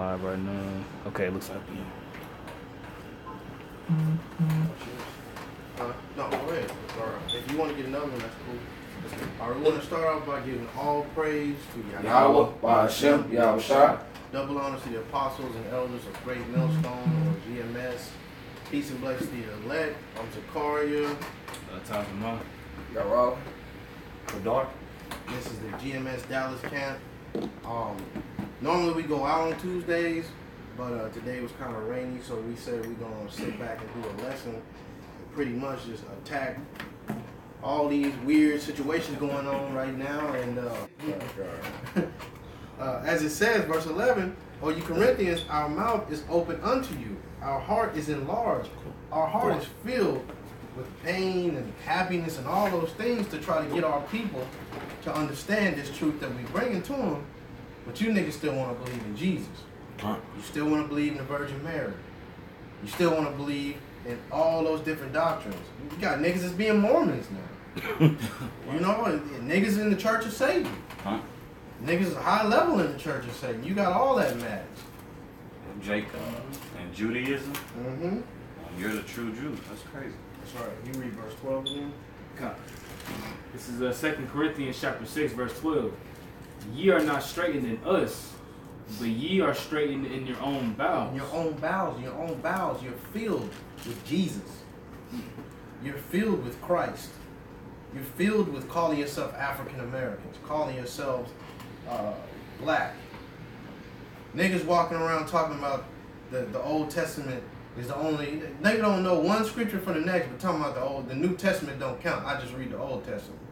live right now. Okay, it looks like we. No, go ahead. If you want to get another one, that's cool. All right, we want to start off by giving all praise to Yahweh, Ba'Hashem, Yahweh Shah. Double honors to the apostles and elders of Great Millstone or GMS. Peace and blessings to the elect. I'm Zakaria. Tazama. Yahweh. The dark. This is the GMS Dallas camp. Normally we go out on Tuesdays, but today was kind of rainy, so we said we're going to sit back and do a lesson and pretty much just attack all these weird situations going on right now. And as it says, verse 11, O you Corinthians, our mouth is open unto you. Our heart is enlarged. Our heart is filled with pain and happiness and all those things to try to get our people to understand this truth that we bring to them. But you niggas still want to believe in Jesus. You still want to believe in the Virgin Mary. You still want to believe in all those different doctrines. You got niggas that's being Mormons now. You know, niggas in the Church of Satan. Niggas is high level in the Church of Satan. You got all that mad. Jacob and Judaism. Mm-hmm. You're the true Jew. That's crazy. That's right. You read verse 12 again. This is 2 Corinthians chapter 6, verse 12. Ye are not straitened in us, but ye are straitened in your own bowels. In your own bowels, you're filled with Jesus. You're filled with Christ. You're filled with calling yourself African Americans, calling yourselves black. Niggas walking around talking about the Old Testament is the only. Niggas don't know one scripture from the next, but talking about the New Testament don't count. I just read the Old Testament.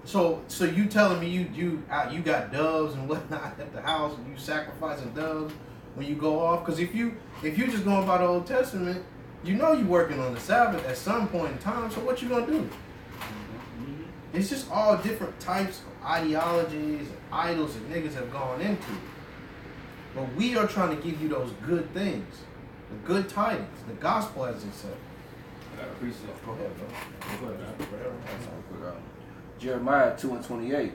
So you telling me you got doves and whatnot at the house and you sacrificing doves when you go off? Because if you just going by the Old Testament, you know you working on the Sabbath at some point in time. So what you gonna do? It's just all different types of ideologies and idols that niggas have gone into. But we are trying to give you those good things, the good tidings, the gospel as it said. I appreciate it. Go ahead, bro. Jeremiah 2:28.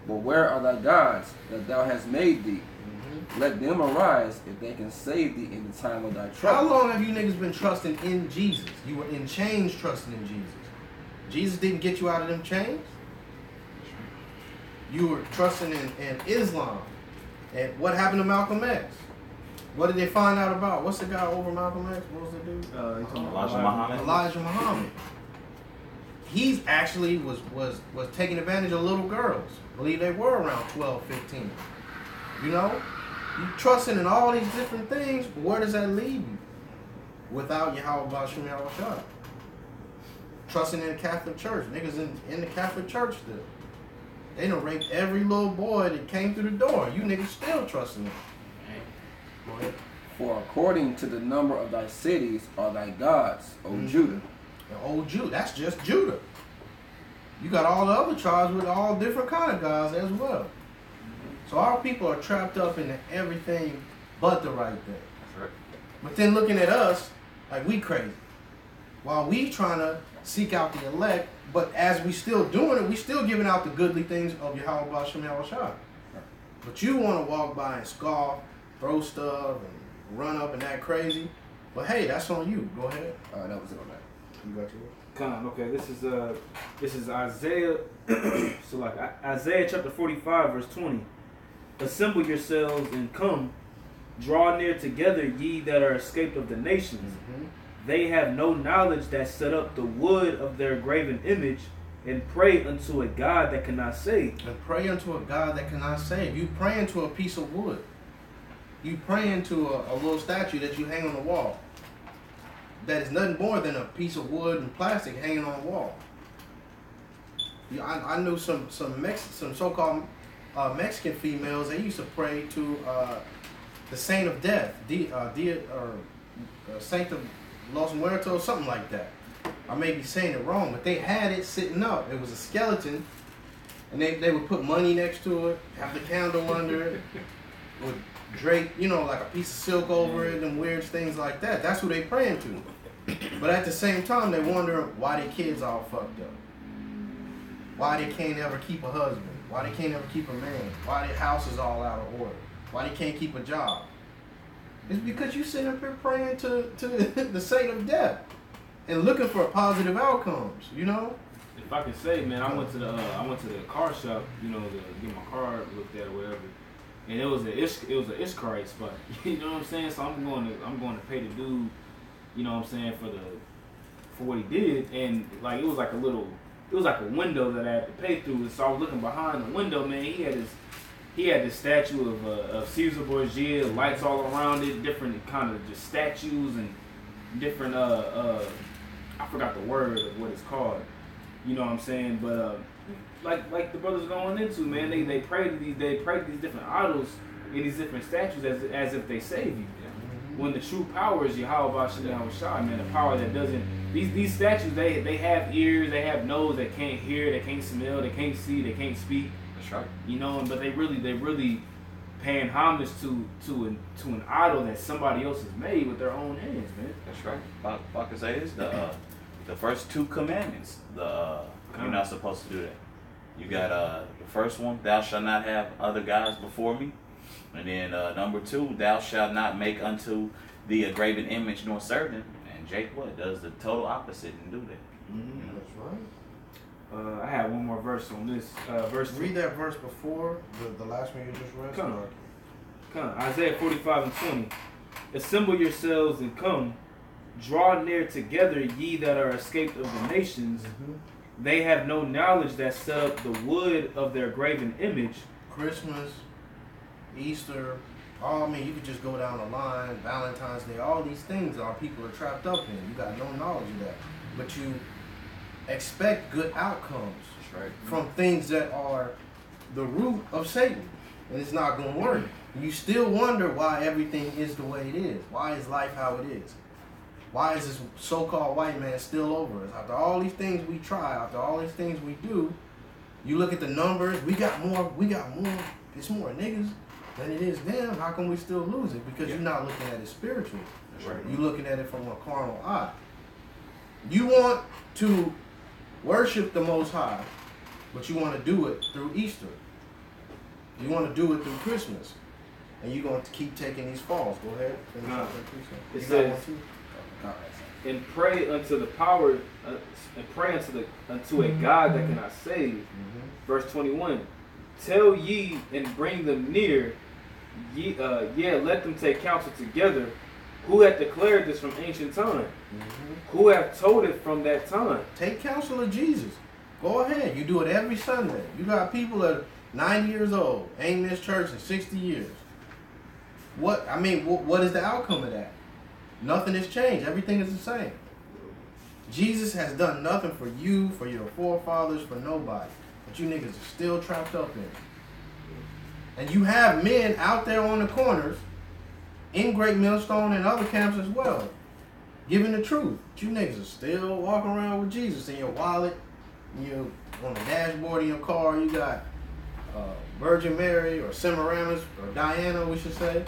But where are thy gods that thou hast made thee? Let them arise if they can save thee in the time of thy trouble. How long have you niggas been trusting in Jesus? You were in chains trusting in Jesus. Jesus didn't get you out of them chains. You were trusting in Islam. And what happened to Malcolm X? What did they find out about? What's the guy over Malcolm X? What was the dude? Elijah Muhammad. Elijah Muhammad. He's actually was taking advantage of little girls. I believe they were around 12, 15. You know? You trusting in all these different things, but where does that leave you? Without Yahweh Ba'Hashem Yahweh Shah. Trusting in the Catholic Church. Niggas in the Catholic Church still. They done raped every little boy that came through the door. You niggas still trusting them. Go ahead. For according to the number of thy cities are thy gods, O Judah. The old Judah. That's just Judah. You got all the other tribes with all different kind of gods as well. So our people are trapped up into everything but the right thing. That's right. But then looking at us, like we crazy. While we trying to seek out the elect, but as we still doing it, we still giving out the goodly things of Yahweh Ba'Hashem Yahweh Shah. But you want to walk by and scoff, throw stuff, and run up and act crazy. But hey, that's on you. Go ahead. That was it on that. You got yours. Okay, this is Isaiah. So like Isaiah chapter 45 verse 20. Assemble yourselves and come, draw near together, ye that are escaped of the nations. They have no knowledge that set up the wood of their graven image, and pray unto a God that cannot save. And pray unto a God that cannot save. You praying to a piece of wood. You praying to a little statue that you hang on the wall. That is nothing more than a piece of wood and plastic hanging on the wall. I knew some so-called Mexican females. They used to pray to the Saint of Death, Saint of Los Muertos, something like that. I may be saying it wrong, but they had it sitting up. It was a skeleton, and they would put money next to it, have the candle under it, would drape, like a piece of silk over it and weird things like that. That's who they praying to. But at the same time, they wonder why their kids all fucked up. Why they can't ever keep a husband. Why they can't ever keep a man. Why their house is all out of order. Why they can't keep a job. It's because you sitting up here praying to the saint of death and looking for positive outcomes, you know? If I can say, man, I went to the car shop, you know, to get my car looked at or whatever, and it was a Ishkarite spot. You know what I'm saying? So I'm going to pay the dude, you know what I'm saying, for what he did, and like it was like a window that I had to pay through. So I was looking behind the window, man. He had this statue of Caesar Borgia, lights all around it, different kind of just statues and different I forgot the word of what it's called. You know what I'm saying? But like the brothers going into, man, they pray to these different idols and these different statues as if they save you. When the true power is Yahweh Bashim Yahweh Shai, man, the power that doesn't these statues they have ears, they have nose, they can't hear, they can't smell, they can't see, they can't speak. That's right. You know, but they really paying homage to an idol that somebody else has made with their own hands, man. That's right. I can say this: the first 2 commandments. You're not supposed to do that. You got the first one: thou shalt not have other gods before me. And then number 2: thou shalt not make unto thee a graven image nor serve them. And Jake does the total opposite and do that. Mm-hmm. That's right. I have one more verse on this. Verse. Read that verse before the last one you just read. Come on. Isaiah 45 and 20. Assemble yourselves and come. Draw near together, ye that are escaped of the nations. Mm-hmm. They have no knowledge that set up the wood of their graven image. Christmas, Easter, you could just go down the line, Valentine's Day, all these things our people are trapped up in. You got no knowledge of that. But you expect good outcomes from things that are the root of Satan. And it's not going to work. You still wonder why everything is the way it is. Why is life how it is? Why is this so-called white man still over us? After all these things we try, after all these things we do, you look at the numbers, we got more, it's more niggas than it is them. How come we still lose it? Because you're not looking at it spiritually. That's right. You're looking at it from a carnal eye. You want to worship the Most High, but you want to do it through Easter. You want to do it through Christmas. And you're going to keep taking these falls. Go ahead. It says, and pray unto the power, and pray unto a God that cannot save. Mm-hmm. Verse 21. Tell ye and bring them near, let them take counsel together. Who hath declared this from ancient time? Mm-hmm. Who hath told it from that time? Take counsel of Jesus. Go ahead. You do it every Sunday. You got people that are 90 years old, ain't missed church in 60 years. What is the outcome of that? Nothing has changed. Everything is the same. Jesus has done nothing for you, for your forefathers, for nobody. But you niggas are still trapped up in it. And you have men out there on the corners, in Great Millstone and other camps as well, giving the truth. But you niggas are still walking around with Jesus in your wallet, on the dashboard of your car. You got Virgin Mary or Semiramis or Diana, we should say.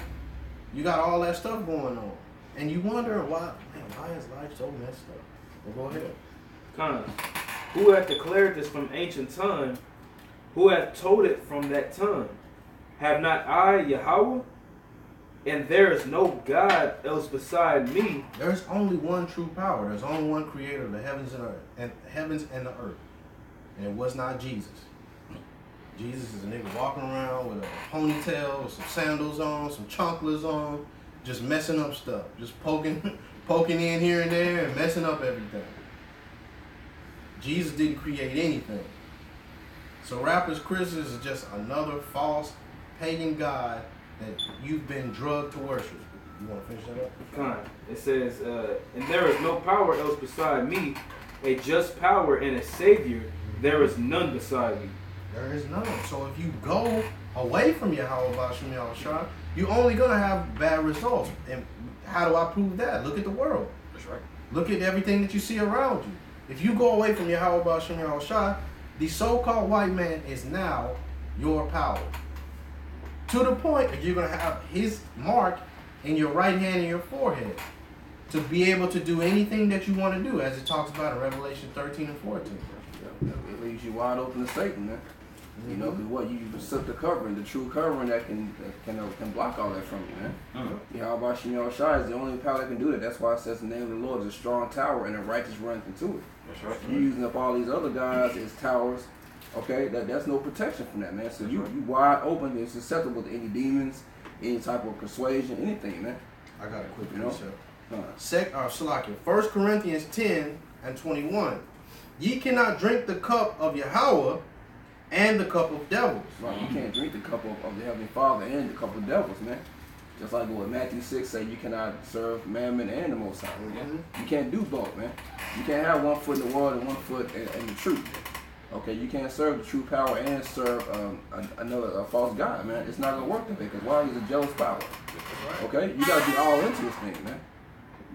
You got all that stuff going on. And you wonder why is life so messed up? Well, go ahead. Who hath declared this from ancient time? Who hath told it from that time? Have not I, Yahweh? And there is no God else beside me. There's only one true power. There's only one creator of the heavens and the earth. And it was not Jesus. Jesus is a nigga walking around with a ponytail, with some sandals on, some chonklers on, just messing up stuff. Just poking in here and there and messing up everything. Jesus didn't create anything. So Rapper's Christmas is just another false pagan god that you've been drugged to worship. You want to finish that up? It says, and there is no power else beside me, a just power and a savior, there is none beside me. There is none. So if you go away from Yahweh Bashim Yahweh Shai, you're only going to have bad results. And how do I prove that? Look at the world. That's right. Look at everything that you see around you. If you go away from Yahweh Bashim Yahweh Shai, the so-called white man is now your power. To the point that you're going to have his mark in your right hand and your forehead to be able to do anything that you want to do, as it talks about in Revelation 13 and 14. It leaves you wide open to Satan, man. You know, because what you took the covering, the true covering that can block all that from you, man. Mm-hmm. Yahweh Shem Shai is the only power that can do that. That's why it says the name of the Lord is a strong tower and the righteous run into it. That's right. You're using up all these other guys as towers, okay? That's no protection from that, man. So you wide open and susceptible to any demons, any type of persuasion, anything, man. I got a quick You know? precept. Salakia. 1 Corinthians 10 and 21. Ye cannot drink the cup of Yahweh and the cup of devils. Right, you can't drink the cup of the Heavenly Father and the cup of devils, man. Just like what Matthew 6 say, you cannot serve Mammon and the Most High. You can't do both, man. You can't have 1 foot in the world and 1 foot in the truth. Okay, you can't serve the true power and serve a false god, man. It's not gonna work that way, because why? He's a jealous power. Okay, you gotta be all into this thing, man.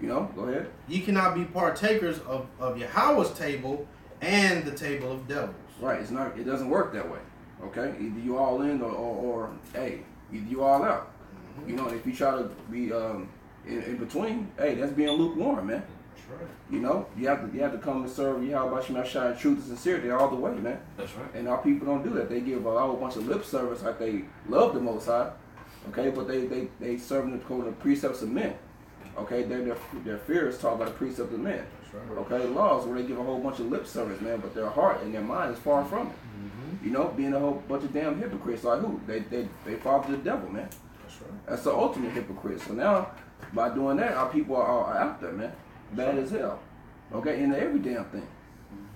You know, go ahead. Ye cannot be partakers of Yahweh's table and the table of devils. Right, it's not. It doesn't work that way. Okay, either you all in or hey, either you all out. You know, if you try to be in between, hey, that's being lukewarm, man. That's right. You know, you have to come and serve Yahweh Shem Shai in truth and sincerity all the way, man. That's right. And our people don't do that. They give a whole bunch of lip service like they love the Most High, okay, but they serving the precepts of men. Okay, their fear is taught by the precepts of men. Right. Okay, laws where they give a whole bunch of lip service, man, but their heart and their mind is far from it. You know, being a whole bunch of damn hypocrites. Like who? They father the devil, man. That's right. That's the ultimate hypocrite. So now, by doing that, our people are out there, man. Bad as hell. Okay, in every damn thing.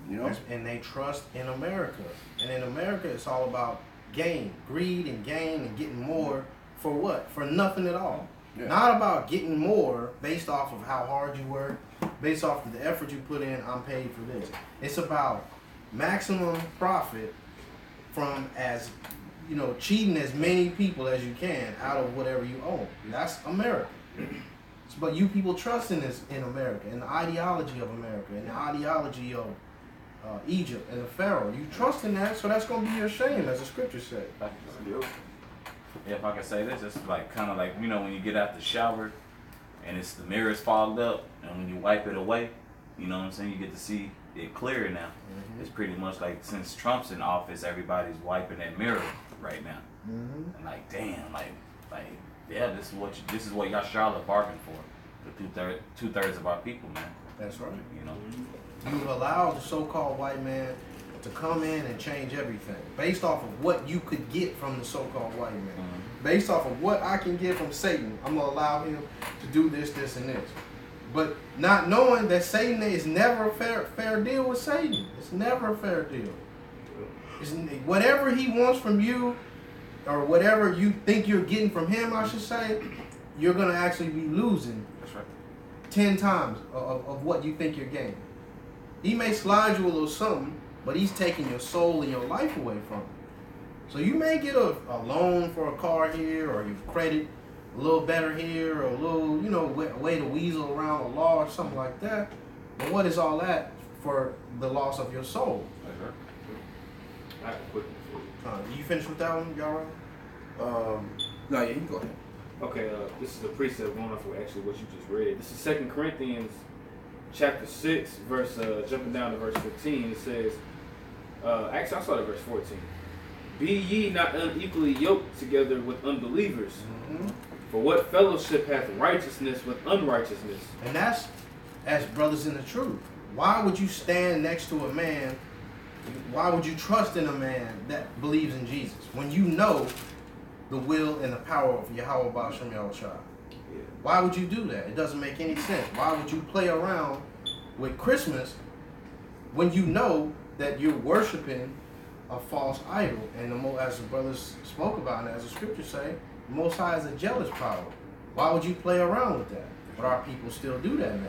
You know? And they trust in America. And in America, it's all about gain, greed and gain and getting more for what? For nothing at all. Yeah. Not about getting more based off of how hard you work, based off of the effort you put in, I'm paid for this. It's about maximum profit from cheating as many people as you can out of whatever you own. That's America. But you people trust in this in America, in the ideology of America, in the ideology of Egypt and the Pharaoh. You trust in that, so that's going to be your shame, as the scriptures say. If I can say this, it's like kind of like, you know, when you get out the shower and it's the mirror's fogged up, and when you wipe it away, you know what I'm saying, you get to see it clearer now. It's pretty much like since Trump's in office, everybody's wiping that mirror right now. And like, damn, like yeah, this is what y'all Charlotte bargained for two-thirds of our people, man. That's right. You know. You allow the so-called white man to come in and change everything based off of what you could get from the so-called white man. Based off of what I can get from Satan, I'm going to allow him to do this, this, and this. But not knowing that Satan is never a fair deal with Satan. It's never a fair deal. It's, whatever he wants from you, or whatever you think you're getting from him, I should say, you're going to actually be losing. That's right. 10 times of what you think you're gaining. He may slide you a little something, but he's taking your soul and your life away from you. So you may get a loan for a car here, or your credit a little better here, or a little, way to weasel around the law or something like that. But what is all that for the loss of your soul? I have a quick one for you. You finished with that one, y'all right? No, yeah, you can go ahead. Okay, this is a precept going off of actually what you just read. This is 2 Corinthians chapter 6, jumping down to verse 15. It says, actually I started at verse 14. Be ye not unequally yoked together with unbelievers. For what fellowship hath righteousness with unrighteousness? And that's as brothers in the truth. Why would you stand next to a man? Why would you trust in a man that believes in Jesus when you know the will and the power of Yahweh Ba'ashem Yahushua? Why would you do that? It doesn't make any sense. Why would you play around with Christmas when you know that you're worshiping a false idol? And as the brothers spoke about, and as the scriptures say, the Most High is a jealous power. Why would you play around with that? But our people still do that now.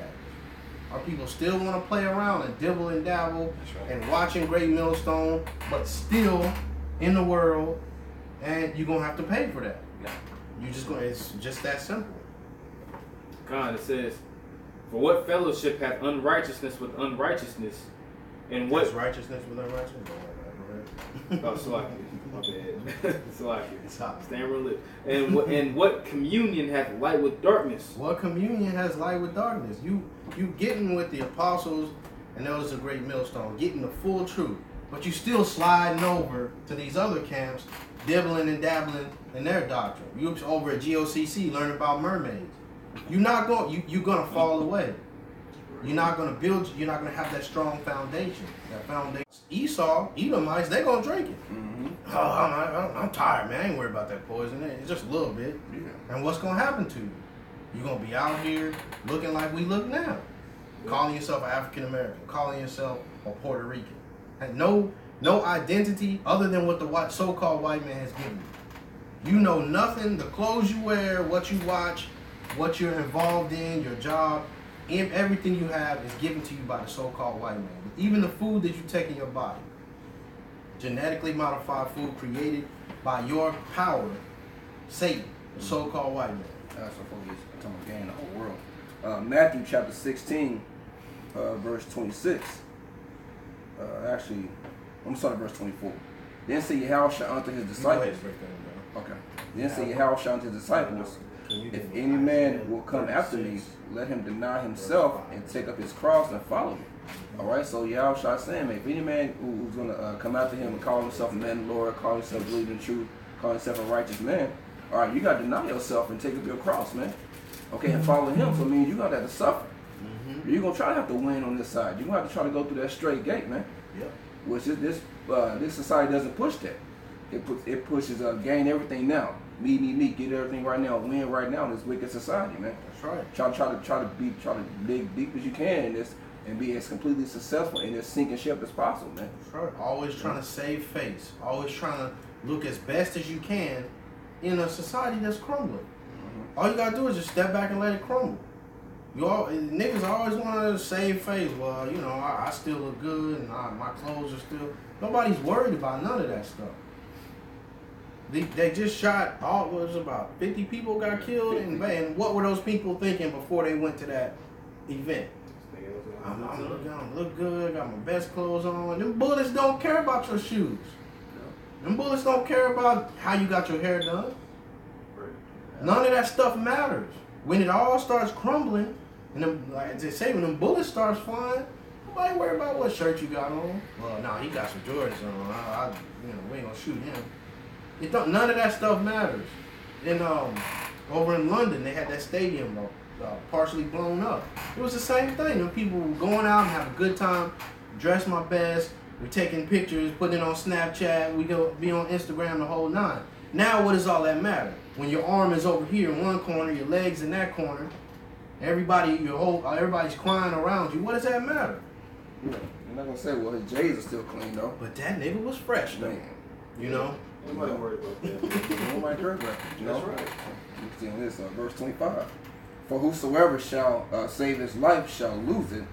Our people still want to play around and dibble and dabble and watching Great Millstone, but still in the world, and you're going to have to pay for that. It's just that simple. God, it says, for what fellowship hath unrighteousness with unrighteousness? And what righteousness with unrighteousness? Oh, Salaki. My bad. Salaki. It's hot. Stand real lip. And what communion hath light with darkness? What communion has light with darkness? You getting with the apostles, and that was a great millstone, getting the full truth. but you still sliding over to these other camps, dibbling and dabbling in their doctrine. You over at GOCC learning about mermaids. You're not going. You're gonna fall away. You're not gonna build. You're not gonna have that strong foundation. That foundation. Esau, Edomites, they're gonna drink it. Mm-hmm. Oh, I'm tired, man. I ain't worried about that poison. It's just a little bit. Yeah. And what's gonna happen to you? You're gonna be out here looking like we look now, calling yourself an African American, calling yourself a Puerto Rican, and no identity other than what the so-called white man has given you. You know nothing. The clothes you wear, what you watch, what you're involved in, your job, and everything you have is given to you by the so-called white man. Even the food that you take in your body, genetically modified food created by your power, Satan, the so-called white man. That's what he's talking about, gain the whole world. Matthew chapter 16, verse 26. Actually, I'm gonna start at verse 24. Then said Yahushua unto his disciples. Okay. Then said Yahushua unto his disciples, if any man will come after me, let him deny himself and take up his cross and follow me. All right. So Yahushua is saying, man, if any man who's gonna come after him and call himself a man of the Lord, call himself believing in truth, call himself a righteous man, all right, you got to deny yourself and take up your cross, man. Okay, and follow him. So it means you got to have to suffer. Mm-hmm. You're gonna try to have to win on this side. You're gonna have to try to go through that straight gate, man. Yep. Which is this society doesn't push that. It pushes gain everything now. Me, get everything right now, win right now in this wicked society, man. That's right. Try to dig deep as you can in this and be as completely successful in this sinking ship as possible, man. That's right. Always trying to save face. Always trying to look as best as you can in a society that's crumbling. Mm-hmm. All you gotta do is just step back and let it crumble. Niggas always want to save face. Well, you know, I still look good and my clothes are still. Nobody's worried about none of that stuff. They just shot, about 50 people got killed, and what were those people thinking before they went to that event? I'm look good, got my best clothes on. Them bullets don't care about your shoes. Them bullets don't care about how you got your hair done. None of that stuff matters. When it all starts crumbling, and them, like they say, when them bullets starts flying, nobody worry about what shirt you got on. Well, no, he got some Jordans on. We ain't gonna shoot him. None of that stuff matters. And over in London, they had that stadium partially blown up. It was the same thing. Them people were going out and have a good time, dress my best. We're taking pictures, putting it on Snapchat. We go be on Instagram the whole nine. Now, what does all that matter? When your arm is over here in one corner, your legs in that corner, everybody's crying around you. What does that matter? Yeah. I'm not gonna say, well, his J's are still clean though. But that nigga was fresh though. Man. You know. Nobody worried about that. Nobody cares about that. You know? That's right. You see on this verse 25. For whosoever shall save his life shall lose it.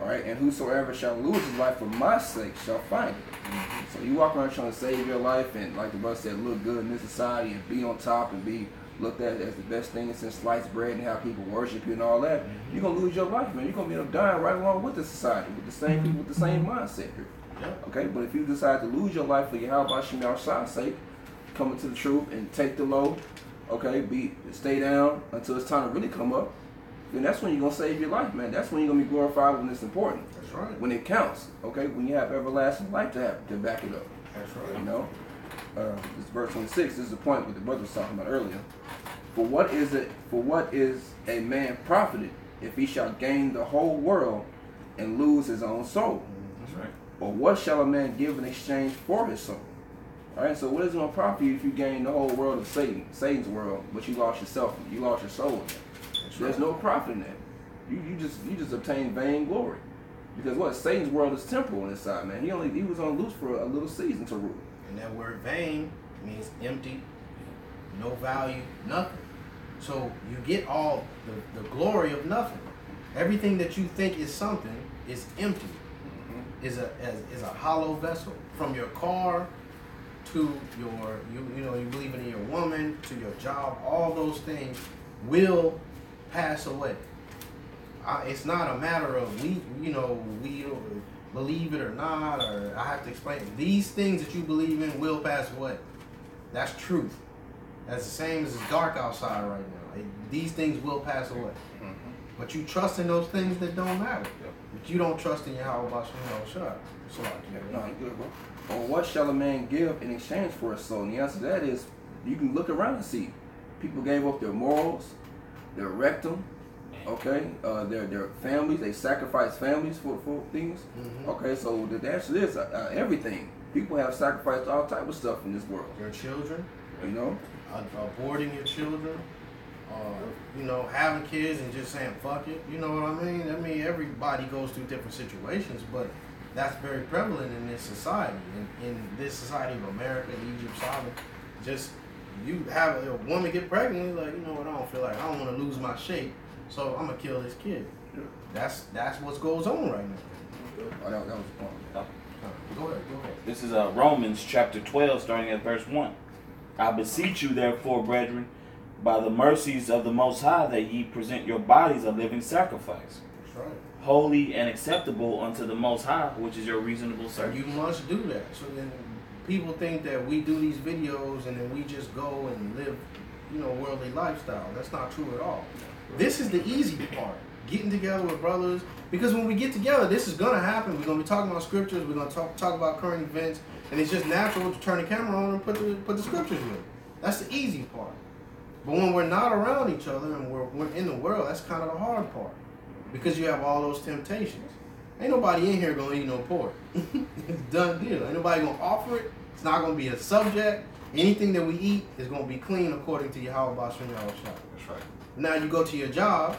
All right, and whosoever shall lose his life for my sake shall find it. Mm-hmm. So you walk around trying to save your life and, like the brother said, look good in this society and be on top and be looked at as the best thing since sliced bread and have people worship you and all that. Mm-hmm. You're gonna lose your life, man. You're gonna end up dying right along with the society, with the same people, with the same mindset here. Yep. Okay, but if you decide to lose your life for Yahweh Shem Yahshua's sake, come into the truth and take the low, okay, stay down until it's time to really come up, then that's when you're going to save your life, man. That's when you're going to be glorified when it's important. That's right. When it counts, okay? When you have everlasting life to back it up. That's right. You know? This verse 26, this is the point what the brother was talking about earlier. For what is a man profited if he shall gain the whole world and lose his own soul? That's right. Or what shall a man give in exchange for his soul? All right, so what is it going to profit you if you gain the whole world of Satan's world, but you lost yourself, you lost your soul in it? There's no profit in that. You just obtain vain glory, because what Satan's world is temporal on this side, man. He was on loose for a little season to rule. And that word vain means empty, no value, nothing. So you get all the glory of nothing. Everything that you think is something is empty. Mm-hmm. Is a hollow vessel. From your car to you believing in your woman to your job, all those things will pass away. It's not a matter of we believe it or not, or I have to explain it. These things that you believe in will pass away. That's truth. That's the same as it's dark outside right now. These things will pass away. Mm-hmm. But you trust in those things that don't matter. But you don't trust in Yahweh Bashim Shah. So No, you good, bro. Or what shall a man give in exchange for his soul? And the answer to that is, you can look around and see. People gave up their morals, their rectum, okay, their families. They sacrificed families for things. Okay, so the answer is everything. People have sacrificed all type of stuff in this world. your children, You know, aborting your children, you know, having kids and just saying fuck it. You know what I mean? I mean, everybody goes through different situations, but that's very prevalent in this society. In this society of America, Egypt, Sodom, just you have a woman get pregnant, you're like, you know what? I don't feel like, I don't want to lose my shape, so I'm gonna kill this kid. That's what goes on right now. that was the point. Go ahead. This is Romans chapter 12, starting at verse 1. I beseech you, therefore, brethren, by the mercies of the Most High, that ye present your bodies a living sacrifice, That's right. holy and acceptable unto the Most High, which is your reasonable service. You must do that. So then people think that we do these videos and then we just go and live, you know, worldly lifestyle. That's not true at all. This is the easy part. Getting together with brothers. Because when we get together, this is going to happen. We're going to be talking about scriptures. We're going to talk about current events. And it's just natural to turn the camera on and put the scriptures with it. That's the easy part. But when we're not around each other and we're in the world, that's kind of the hard part. Because you have all those temptations. Ain't nobody in here going to eat no pork. It's a done deal. Ain't nobody going to offer it. It's not going to be a subject. Anything that we eat is going to be clean according to Yahweh Bashim Yahweh Shah. That's right. Now you go to your job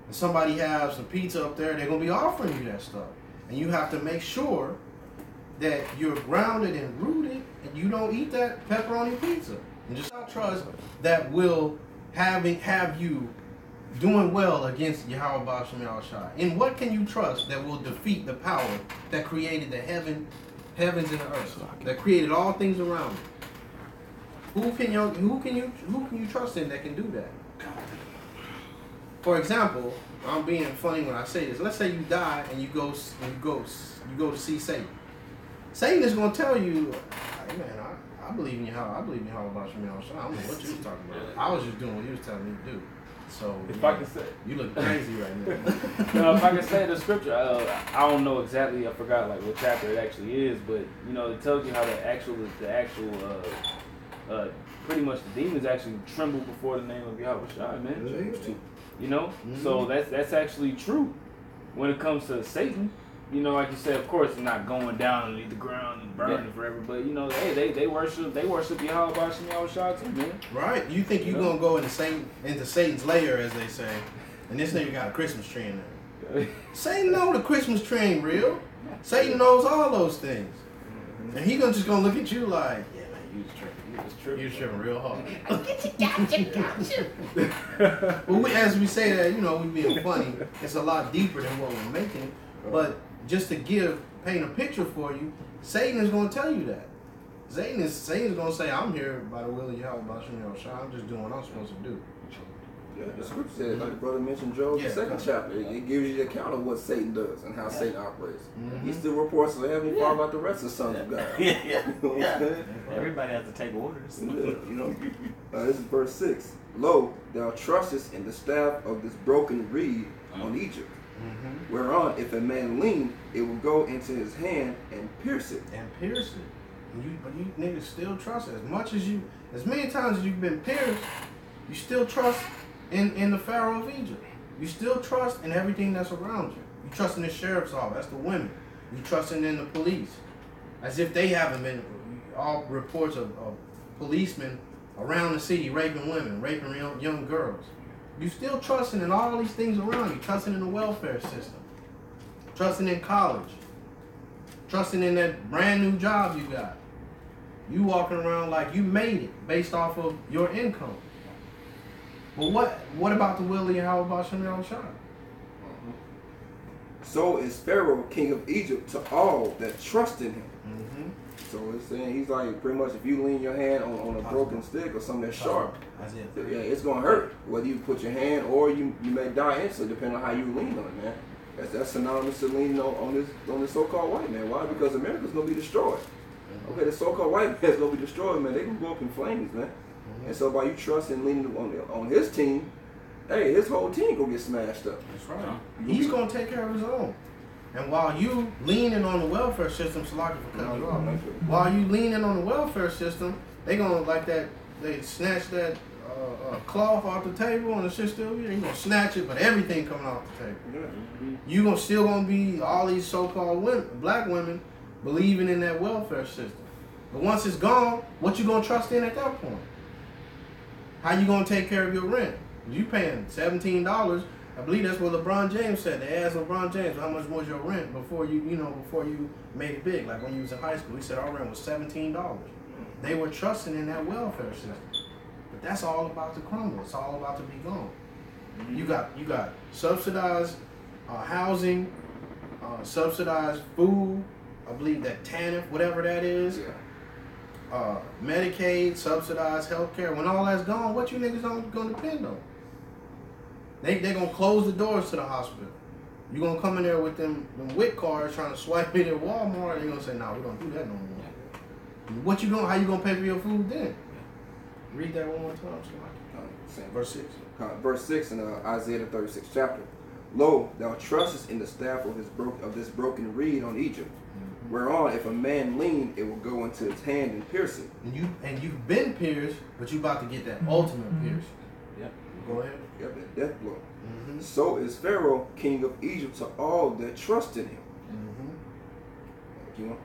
and somebody has some pizza up there, they're going to be offering you that stuff. And you have to make sure that you're grounded and rooted and you don't eat that pepperoni pizza. And just not trust that will have you doing well against Yahweh Bashim Yahweh Shah. In what can you trust that will defeat the power that created the heavens and the earth, that created all things around it? Who can you trust in that can do that? For example, I'm being funny when I say this. Let's say you die and you go to see Satan. Satan is going to tell you, hey man, I believe in Yahweh. I believe in Yahweh Bashim Yahweh Shah. I don't know what you was talking about. I was just doing what you was telling me to do. So If I can say, you look crazy right now. if I can say the scripture, I don't know exactly. I forgot like what chapter it actually is, but you know, it tells you how the actual, pretty much the demons actually tremble before the name of Yahweh Shai, man. You know, so that's actually true when it comes to Satan. You know, like you said, of course, it's not going down underneath the ground and burning forever, but you know, hey, they worship Yahweh Bashim Yahweh Shai too, man. Right? You think you're gonna go into Satan's lair, as they say, and this nigga got a Christmas tree in there. Satan know the Christmas tree ain't real. Satan knows all those things, and he just gonna look at you like, yeah, man, you was tripping. You was tripping real hard. Well, as we say that, you know, we being funny. It's a lot deeper than what we're making, but just to paint a picture for you, Satan is going to tell you that. Satan's going to say, I'm here by the will of Yahweh Bashim Yahweh Shah. I'm just doing what I'm supposed to do. Yeah, the scripture says, like the brother mentioned, Job, the second chapter, it gives you the account of what Satan does and how Satan operates. He still reports to the heavenly Father like the rest of the sons of God. You know what I'm saying? Everybody has to take orders. Yeah, you know. This is verse 6. Lo, thou trustest in the staff of this broken reed on Egypt, whereon if a man lean, it will go into his hand and pierce it. But you niggas still trust it. As many times as you've been pierced, you still trust in the Pharaoh of Egypt. You still trust in everything that's around you. You trust in the sheriff's office, that's the women. You trusting in the police. As if they haven't been, all reports of policemen around the city raping women, raping young girls. You still trusting in all these things around you, trusting in the welfare system, trusting in college, trusting in that brand new job you got. You walking around like you made it based off of your income. But what about the will of Yahweh Bashim Yahweh Shai? So is Pharaoh, king of Egypt, to all that trust in him. So it's saying he's like pretty much if you lean your hand on a broken stick or something that's sharp, yeah, it's gonna hurt. Whether you put your hand or you may die instantly, depending on how you lean on it, man. That's synonymous to leaning on this so-called white man. Why? Because America's gonna be destroyed. Okay, the so-called white man's gonna be destroyed, man. They gonna go up in flames, man. And so by you trusting leaning on his team, hey, his whole team gonna get smashed up. That's right. He's Mm-hmm. gonna take care of his own. And while you leaning on the welfare system, Salaki for cutting you off. While you leaning on the welfare system, they gonna like that. They snatch that cloth off the table and the shit still here. You gonna snatch it, but everything coming off the table. Yeah. You gonna still gonna be all these so-called women, black women, believing in that welfare system. But once it's gone, what you gonna trust in at that point? How you gonna take care of your rent? You paying $17. I believe that's what LeBron James said. They asked LeBron James, how much was your rent before you made it big? Like when you was in high school, he said our rent was $17. They were trusting in that welfare system. But that's all about to crumble. It's all about to be gone. You got subsidized housing, subsidized food. I believe that TANF, whatever that is. Yeah. Medicaid, subsidized healthcare. When all that's gone, what you niggas gonna depend on? They gonna close the doors to the hospital. You gonna come in there with them WIC cards trying to swipe it at Walmart? They gonna say, "Nah, we don't do that no more." How you gonna pay for your food then? Read that one more time, verse 6. Verse 6 in Isaiah the 36th chapter. Lo, thou trustest in the staff of this broken reed on Egypt, whereon if a man lean, it will go into his hand and pierce it. And you've been pierced, but you about to get that ultimate piercing. Yep. Go ahead. Yep, that death blow. Mm-hmm. So is Pharaoh, king of Egypt, to all that trust in him. Mm-hmm. You know?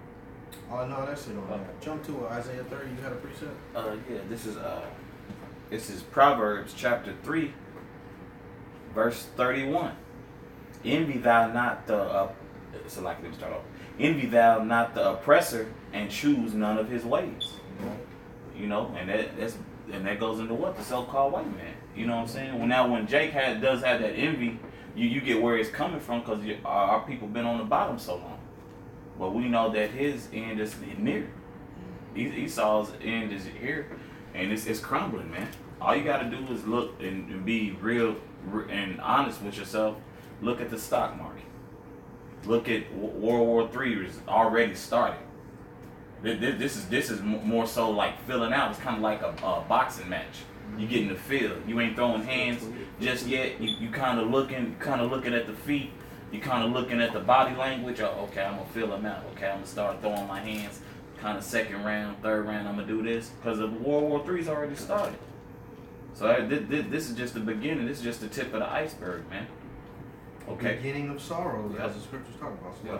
Oh no, that's it on that. Jump to Isaiah 30. You had a precept. Yeah, this is Proverbs chapter 3, verse 31. Envy thou not the envy thou not the oppressor, and choose none of his ways. You know, and that goes into what? The so-called white man. You know what I'm saying? When Jake does have that envy, you get where it's coming from, because our people been on the bottom so long. But we know that his end is near. Esau's end is here, and it's crumbling, man. All you got to do is look and be real and honest with yourself. Look at the stock market. Look at World War III is already started. This is more so like filling out. It's kind of like a boxing match. You get in the field. You ain't throwing hands just yet. You kind of looking at the feet. You kind of looking at the body language. Oh, okay, I'm gonna feel them out. Okay, I'm gonna start throwing my hands. Kind of second round, third round, I'm gonna do this because the World War III's already started. So this is just the beginning. This is just the tip of the iceberg, man. Okay. Beginning of sorrow, Yeah. as the scriptures talk about. So Yeah.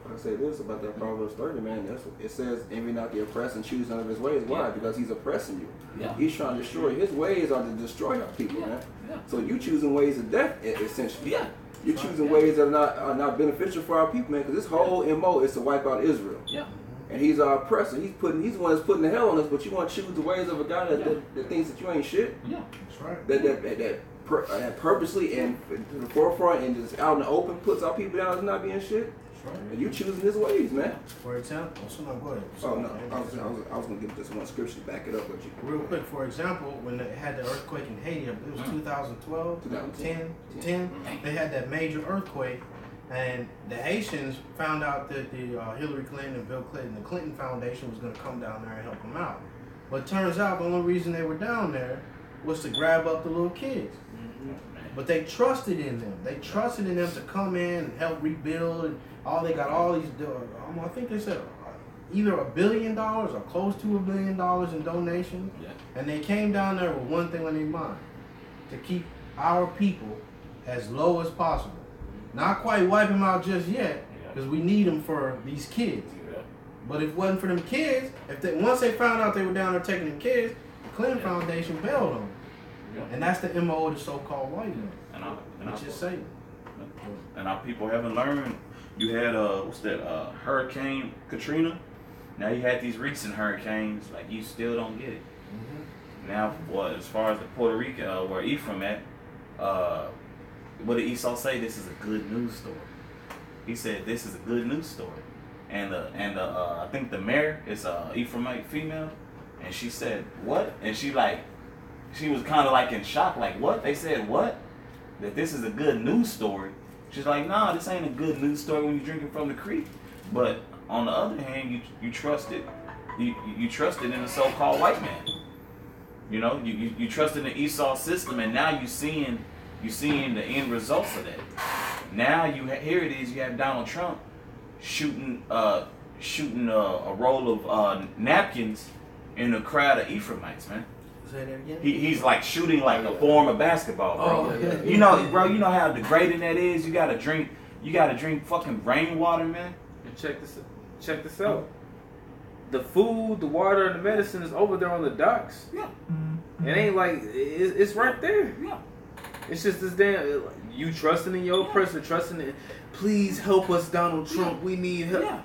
If I say this about that Proverbs 30, man, it says, envy not the oppressed and choose none of his ways. Why? Yeah. Because he's oppressing you. Yeah. He's trying to destroy. His ways are to destroy our people, man. Yeah. So you choosing ways of death, essentially. Yeah. You're choosing ways that are not beneficial for our people, man. Because this whole MO is to wipe out Israel. Yeah. And he's our oppressor. He's the one that's putting the hell on us. But you want to choose the ways of a guy that thinks that you ain't shit. Yeah. That's right. That purposely and to the forefront and just out in the open puts our people down as not being shit. That's right. And you choosing his ways, man. For example, go ahead. Oh no, I was gonna give just one scripture to back it up, but you Real quick, for example, when they had the earthquake in Haiti, it was 2012, 10, they had that major earthquake, and the Haitians found out that the Hillary Clinton and Bill Clinton, the Clinton Foundation, was going to come down there and help them out. But turns out the only reason they were down there was to grab up the little kids. But they trusted in them. They trusted in them to come in and help rebuild. And they got all these, I think they said either $1 billion or close to $1 billion in donations. Yeah. And they came down there with one thing on their mind: to keep our people as low as possible. Not quite wipe them out just yet, because we need them for these kids. Yeah. But if it wasn't for them kids, once they found out they were down there taking them kids, the Clinton Foundation bailed on them. Yeah. And that's the MO of the so-called white man, which is Satan. And our people haven't learned. You had Hurricane Katrina. Now you had these recent hurricanes. Like, you still don't get it. Now, as far as the Puerto Rico, where Ephraim at, what did Esau say? This is a good news story. He said this is a good news story. And I think the mayor is a Ephraimite female, and she said what? And she was kind of like in shock, like what? They said what? That this is a good news story. She's like, nah, this ain't a good news story when you're drinking from the creek. But on the other hand, you trusted you trusted in the so-called white man. You know, you trusted in the Esau system, and now you're seeing You seeing the end results of that. Now here it is. You have Donald Trump shooting a roll of napkins in a crowd of Ephraimites, man. Say that again? He's like shooting like a form of basketball, bro. Oh, yeah. You know, bro. You know how degrading that is. You gotta drink fucking rainwater, man. And check this out. The food, the water, and the medicine is over there on the docks. Yeah. It ain't like it's right there. Yeah. It's just this damn you trusting in your person, trusting in. Please help us, Donald Trump. We need help. Yeah.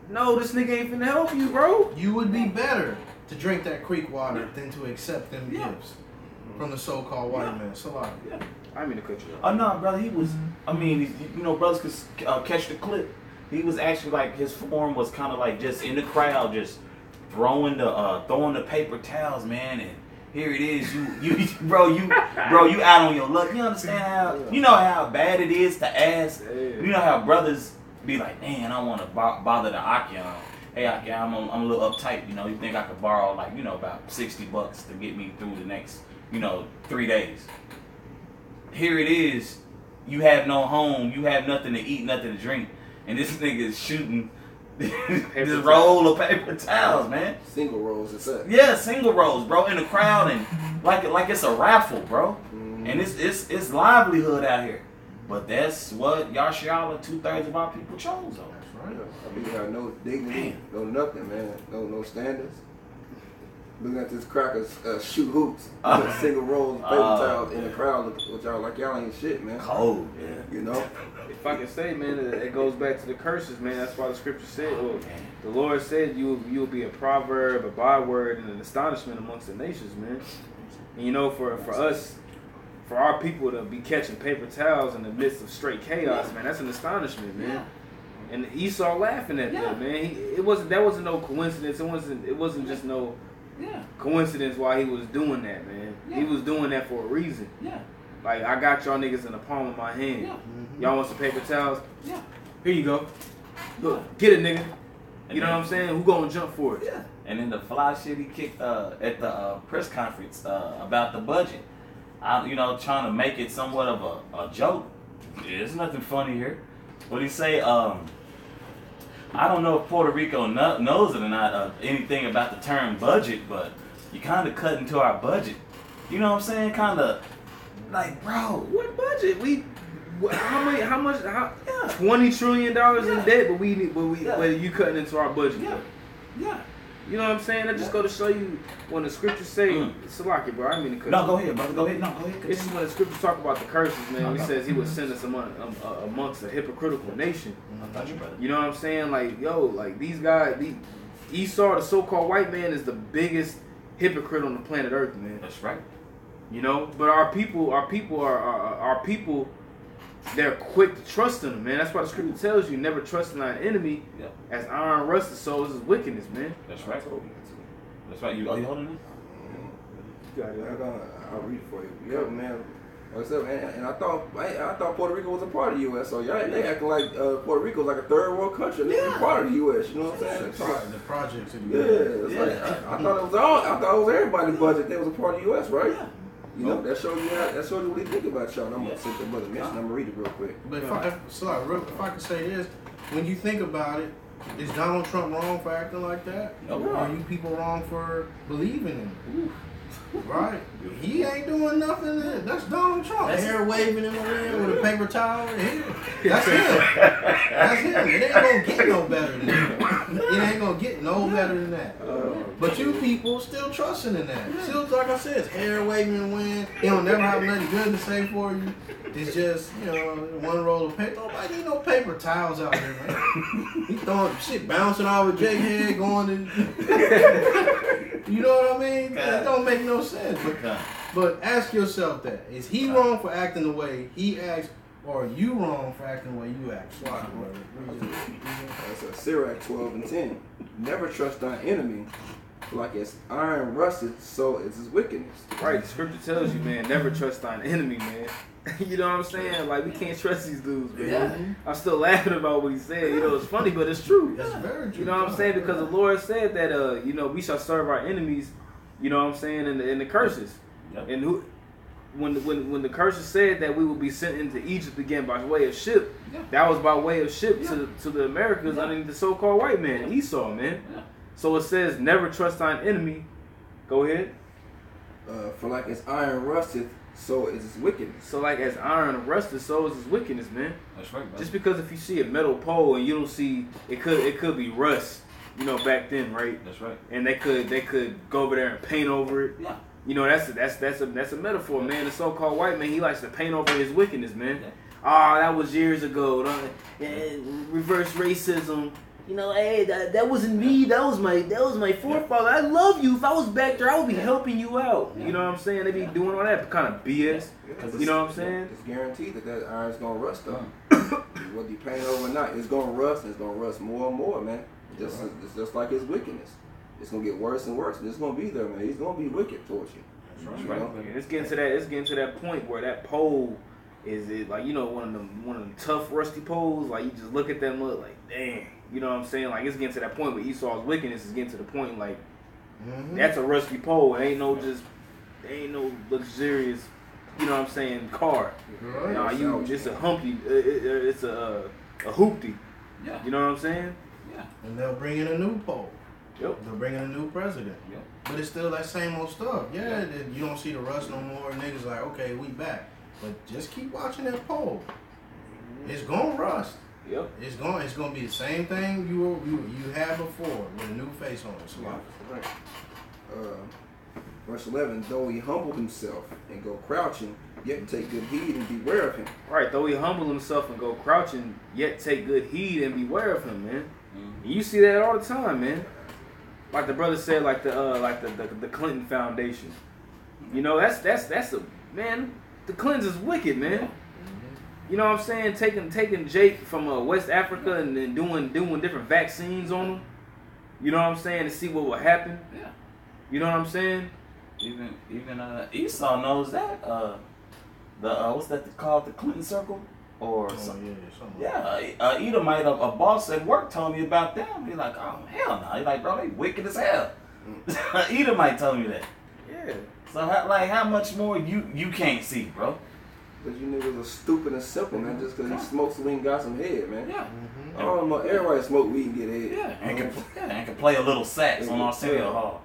No, this nigga ain't finna help you, bro. You would be better to drink that creek water than to accept them gifts from the so-called white man. Salaki. Yeah. I mean to cut you off. Oh no, brother. He was. I mean, you know, brothers could catch the clip. He was actually like his form was kind of like just in the crowd, just throwing the paper towels, man. And here it is, you out on your luck. You understand how? You know how bad it is to ask. You know how brothers be like, man, I don't want to bother the Akion. Hey, Akion, I'm a little uptight. You know, you think I could borrow like about $60 to get me through the next 3 days? Here it is. You have no home. You have nothing to eat, nothing to drink. And this nigga is shooting this roll of paper towels, man. Single rolls, it's up. Yeah, single rolls, bro, in the crowd and like it's a raffle, bro. And it's livelihood out here. But that's what Yashiala, 2/3 of our people chose, though. That's right. I mean, you have no dignity, no nothing, man. No standards. Looking at this crackers shoot hoops, single rolls, paper towels in the crowd, which y'all like y'all ain't shit, man. Cold, yeah. You know? If I can say, man, it goes back to the curses, man. That's why the scripture said, the Lord said you will be a proverb, a byword, and an astonishment amongst the nations, man. And for us, for our people to be catching paper towels in the midst of straight chaos, man, that's an astonishment, man. Yeah. And Esau laughing at that, man. That wasn't no coincidence. It wasn't just no coincidence why he was doing that, man. He was doing that for a reason. Yeah. Like, I got y'all niggas in the palm of my hand. Yeah. Y'all want some paper towels? Yeah. Here you go. Look, get it, nigga. You know what I'm saying? Who gonna jump for it? Yeah. And then the fly shit he kicked at the press conference about the budget. Trying to make it somewhat of a joke. There's nothing funny here. What he say? I don't know if Puerto Rico knows it or not, anything about the term budget, but you kind of cut into our budget. You know what I'm saying? Kind of like, bro. What budget? How much? $20 trillion in debt, but you cutting into our budget. Yeah. Yeah. You know what I'm saying? That just go to show you when the scriptures say, Salaki, bro, I didn't mean to cut No, you. go ahead, brother. Go ahead. No, go ahead. This is when the scriptures talk about the curses, man. He says he would send us amongst a hypocritical nation. I thought you, brother. You know what I'm saying? Like these guys, Esau, the so-called white man, is the biggest hypocrite on the planet Earth, man. That's right. But our people they're quick to trust in them, man. That's why the scripture tells you never trust in thine enemy. Yeah. As iron rusts, so is his wickedness, man. That's right. That's right. You holding it? You got it. I'll read it for you. Yeah, man. What's up? And I thought Puerto Rico was a part of the U.S. So they acting like Puerto Rico's like a third world country. They ain't part of the U.S. You know what I'm saying? The projects of Yeah, it's like I thought it was everybody's budget. They was a part of the U.S. Right? Yeah. You know, that shows you what they think about y'all. And I'm gonna take the brother mention. I'm gonna read it real quick. But if I could say this, when you think about it, is Donald Trump wrong for acting like that? No. Or are you people wrong for believing him? Right? He ain't doing nothing. That's Donald Trump. Hair waving in the wind with a paper towel. That's him. That's him. It ain't gonna get no better than that. It ain't gonna get no better than that. But you people still trusting in that. Still, like I said, it's hair waving in the wind. He don't never have nothing good to say for you. It's just, one roll of paper. Nobody need no paper towels out there, man. He throwing shit bouncing off with Jake going you know what I mean? It don't make no sense. But ask yourself that. Is he wrong for acting the way he acts, or are you wrong for acting the way you act? That's Sirach 12:10. Never trust thine enemy, like as iron rusted, so is his wickedness. Right, the scripture tells you, man, never trust thine enemy, man. You know what I'm saying? Like, we can't trust these dudes, man. Yeah. I'm still laughing about what he said. It's funny, but it's true. That's very true. You know what I'm saying? Because the Lord said that, we shall serve our enemies, you know what I'm saying, in the curses. Yep. And when the curses said that we would be sent into Egypt again by way of ship, that was by way of ship to the Americas underneath the so-called white man, Esau, man. Yeah. So it says, never trust thine enemy. Go ahead. For like as iron rusteth, so is its wickedness. So like as iron rusted, so is his wickedness, man. That's right, bro. Just because if you see a metal pole and you don't see it could be rust, you know, back then, right? That's right. And they could go over there and paint over it. Yeah. You know, that's a metaphor, man. The so-called white man, he likes to paint over his wickedness, man. Yeah. Ah, that was years ago. Reverse racism. You know, hey, that wasn't me. That was my forefather. I love you. If I was back there, I would be helping you out. You know what I'm saying? They be doing all that kind of BS. You know what I'm saying? It's guaranteed that iron's gonna rust up. Whether you paint it over or not, it's gonna rust. And it's gonna rust more and more, man. It's just like his wickedness. It's gonna get worse and worse. And it's gonna be there, man. He's gonna be wicked towards you. That's right. And it's getting to that point where that pole is it like, you know, one of them tough rusty poles. Like you just look at them, look like, dang. You know what I'm saying? Like it's getting to that point where Esau's wickedness is getting to the point like that's a rusty pole. It ain't no luxurious, you know what I'm saying, car. Right. Nah, it's a humpty. It's a hoopty. Yeah. You know what I'm saying? Yeah. And they'll bring in a new poll. Yep. They'll bring in a new president. Yep. But it's still that same old stuff. Yeah, you don't see the rust no more. Niggas like, okay, we back. But just keep watching that poll. It's gonna rust. Yep. It's gonna be the same thing you had before with a new face on it. So Right. Verse 11, though he humbled himself and go crouching, yet take good heed and beware of him. Right, though he humble himself and go crouching, yet take good heed and beware of him, man. And you see that all the time, man. Like the brother said, like the Clinton Foundation. You know, that's a man. The Clintons is wicked, man. You know what I'm saying? Taking Jake from West Africa and then doing different vaccines on him. You know what I'm saying? To see what will happen. Yeah. You know what I'm saying? Even Esau knows that. What's that called? The Clinton Circle or something? Yeah. Edomite, a boss at work, told me about them. He's like, oh hell no. He's like, bro, they wicked as hell. Edomite told me that. Yeah. So how much more you can't see, bro? Because you niggas are stupid and simple, man. Just because he smokes weed and got some head, man. Yeah. I don't know. Everybody smoke weed and get head. Yeah. And can play a little sax on Arsenio Hall.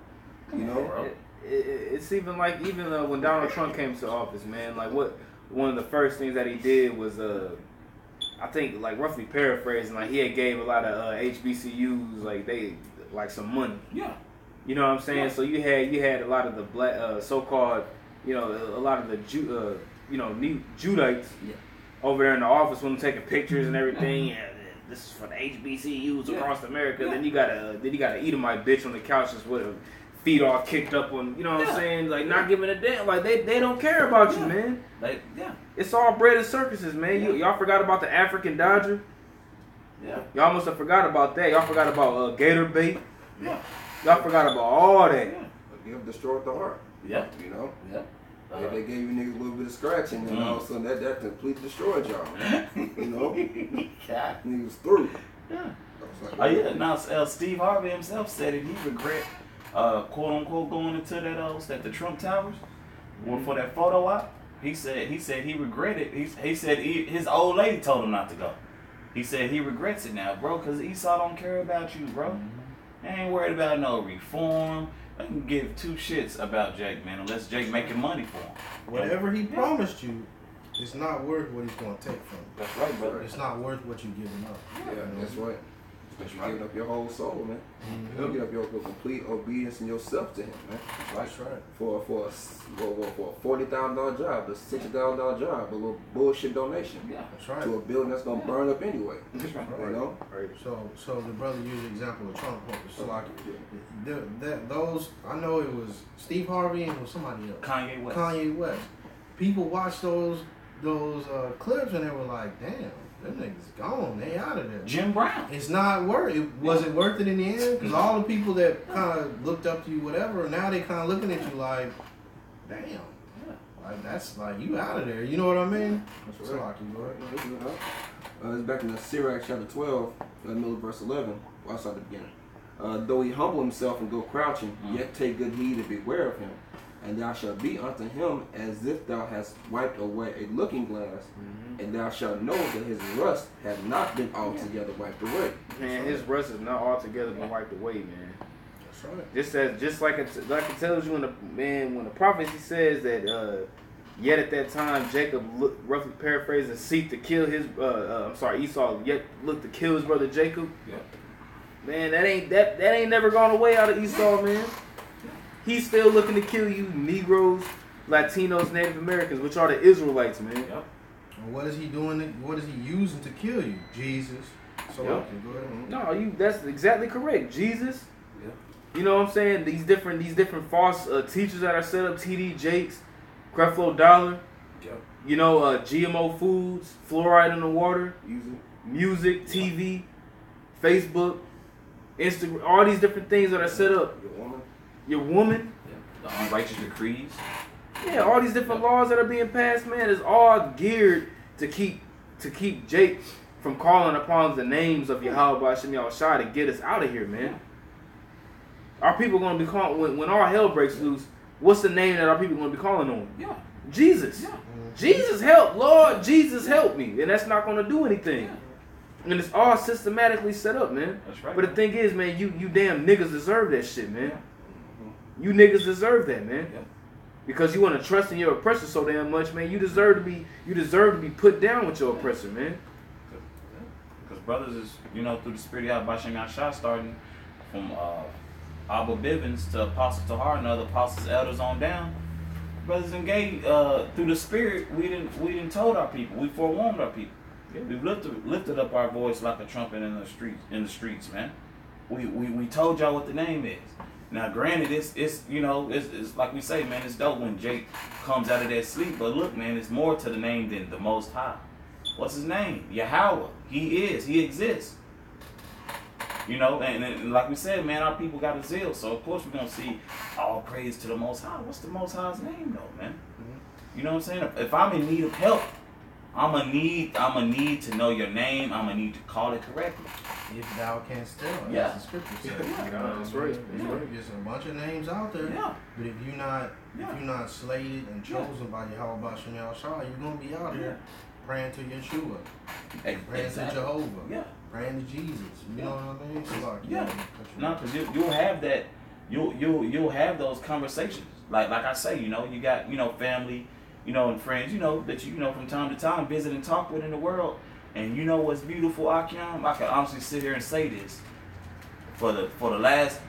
You know, bro. It's even like when Donald Trump came to office, man. Like one of the first things that he did was I think like roughly paraphrasing, like he had gave a lot of HBCUs like some money. Yeah. You know what I'm saying? Yeah. So you had a lot of the black so-called, you know, a lot of the Judites over there in the office when taking pictures and everything. Yeah, this is for the HBCUs across America. Then you got a Edomite bitch on the couch just with her feet all kicked up on, you know what I'm saying? Like not giving a damn. Like they don't care about you, man. It's all bread and circuses, man. Y'all forgot about the African Dodger. Yeah. Y'all must have forgot about that. Y'all forgot about Gator bait. Yeah. Y'all forgot about all that. you have destroyed the heart. Yeah. You know. Yeah. They gave you niggas a little bit of scratching, and all of a sudden that completely destroyed y'all. You know, niggas through. Yeah. Like, Now Steve Harvey himself said it. He regret, quote unquote, going into that the Trump Towers, for that photo op. He said he regretted. He said his old lady told him not to go. He said he regrets it now, bro, because Esau don't care about you, bro. They ain't worried about no reform. I can give two shits about Jake, man, unless Jake making money for him. Whatever he promised you, it's not worth what he's going to take from you. That's right, brother. It's not worth what you're giving up. Yeah, that's right. But you're giving up your whole soul, man. You're giving up your complete obedience and yourself to him, man. That's right. For a $40,000 job, a $60,000 job, a little bullshit donation. Yeah, that's right. To a building that's gonna burn up anyway. That's right. You know. Right. So the brother used the example of Trump. So like, those I know it was Steve Harvey and it was somebody else. Kanye West. People watched those clips and they were like, damn. Them niggas gone. They out of there. Jim Brown. It's not worth it. Was it worth it in the end? Because all the people that kind of looked up to you, whatever, now they kind of looking at you like, damn. Like, that's like, you out of there. You know what I mean? That's right. It's back in the Sirach chapter 12, middle of verse 11. Well, outside the beginning. Though he humble himself and go crouching, yet take good heed and beware of him. and thou shalt be unto him as if thou hast wiped away a looking glass, and thou shalt know that his rust hath not been altogether wiped away. Man, his rust is not altogether been wiped away, man. That's right. This says just like it tells you when the prophecy says that yet at that time Jacob roughly paraphrasing seek to kill his Esau yet looked to kill his brother Jacob. Yeah. Man, that ain't never gone away out of Esau, man. He's still looking to kill you Negroes, Latinos, Native Americans, which are the Israelites, man. Yep. And what is he doing? What is he using to kill you? Jesus. So Yep. okay, go ahead. No, that's exactly correct. Jesus. Yeah. You know what I'm saying? These different false teachers that are set up, TD Jakes, Creflo Dollar, Yep. you know, GMO foods, fluoride in the water, music, TV, Facebook, Instagram, all these different things that are set up. Your woman. Yeah. The unrighteous decrees. Yeah, all these different laws that are being passed, man, is all geared to keep Jake from calling upon the names of Yahweh B'Shem Yahushua to get us out of here, man. Our people going to be calling, when all hell breaks loose, what's the name that our people going to be calling on? Yeah. Jesus. Yeah. Jesus help, Lord, Jesus help me. And that's not going to do anything. And it's all systematically set up, man. That's right. But the thing is, man, you damn niggas deserve that shit, man. You niggas deserve that, man. Yeah. Because you want to trust in your oppressor so damn much, man. You deserve to be put down with your oppressor, man. Because brothers is, you know, through the spirit of B'Shem Yahushua, starting from Abba Bivens to Apostle Tahar and other apostles, elders on down. Brothers engaged through the spirit. We didn't told our people. We forewarned our people. Yeah. We've lifted up our voice like a trumpet in the streets, man. We told y'all what the name is. Now, granted, it's you know, it's like we say, man, it's dope when Jake comes out of that sleep. But look, man, it's more to the name than the Most High. What's his name? Yahweh. He exists. You know, and like we said, man, our people got a zeal. So, of course, we're going to see all praise to the Most High. What's the Most High's name, though, man? You know what I'm saying? If I'm in need of help, I'm gonna need to know your name. I'm gonna need to call it correctly. If thou canst tell, Yeah. as the scripture says. Yeah, that's right. There's a bunch of names out there. Yeah. But if you're not slated and chosen by Yahweh B'Shem Yahushua, you're gonna be out here praying to Yeshua, praying to Jehovah, Yeah. praying to Jesus. You know what I mean? So like, Yeah. No, because you'll have that. You'll have those conversations. Like I say, you know, you got, you know, family, you know, and friends, you know, that you know from time to time visit and talk with in the world. And you know what's beautiful, Akim? I can honestly sit here and say this. For the last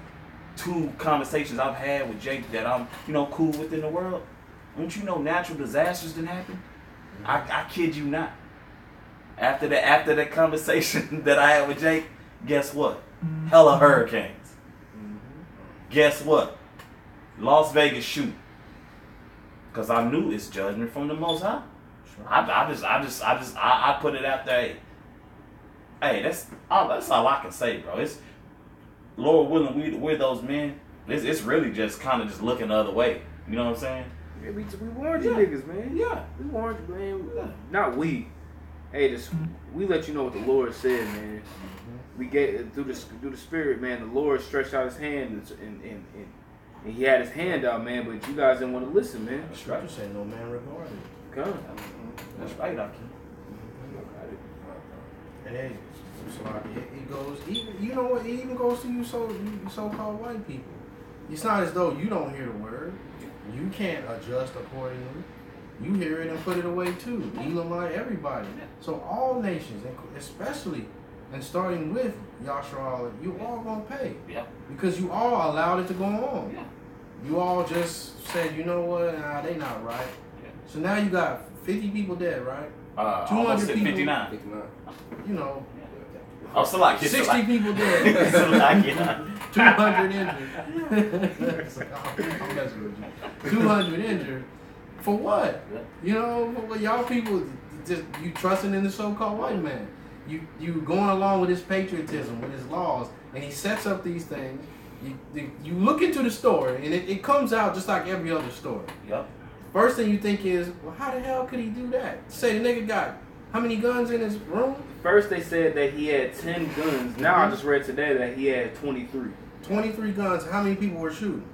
2 conversations I've had with Jake that I'm, you know, cool with in the world, don't you know natural disasters didn't happen? I kid you not. After that conversation that I had with Jake, guess what? Hella hurricanes. Guess what? Las Vegas shoot. Cause I knew it's judgment from the Most High. I put it out there. Hey, that's all I can say, bro. It's Lord willing, we're those men. It's really just kind of just looking the other way. You know what I'm saying? Yeah, we warned you niggas, man. Yeah. We warned you, man. Not we. Hey, we let you know what the Lord said, man. We gave through the Spirit, man. The Lord stretched out His hand and He had His hand out, man. But you guys didn't want to listen, man. That's right. You say no man regarded. Come. That's right, Akim. And then, so like, it goes. Even, you know what? It even goes to you so-called white people. It's not as though you don't hear the word. You can't adjust accordingly. You hear it and put it away too. Elamite, everybody. So all nations, especially, and starting with Yahshua, you all gonna pay. Yeah. Because you all allowed it to go on. Yeah. You all just said, you know what? Nah, they not right. Yeah. So now you got 50 people dead, right? 200 almost at people. 59. You know, Oh, so like 60 people dead. So like, yeah. 200 injured. It's like, I'm messing with you. 200 injured. For what? You know, y'all people just you trusting in the so-called white man. You going along with his patriotism, with his laws, and he sets up these things. You look into the story, and it comes out just like every other story. Yep. First thing you think is, well, how the hell could he do that? Say the nigga got how many guns in his room? First they said that he had 10 guns. Now I just read today that he had 23. 23 guns. How many people were shooting?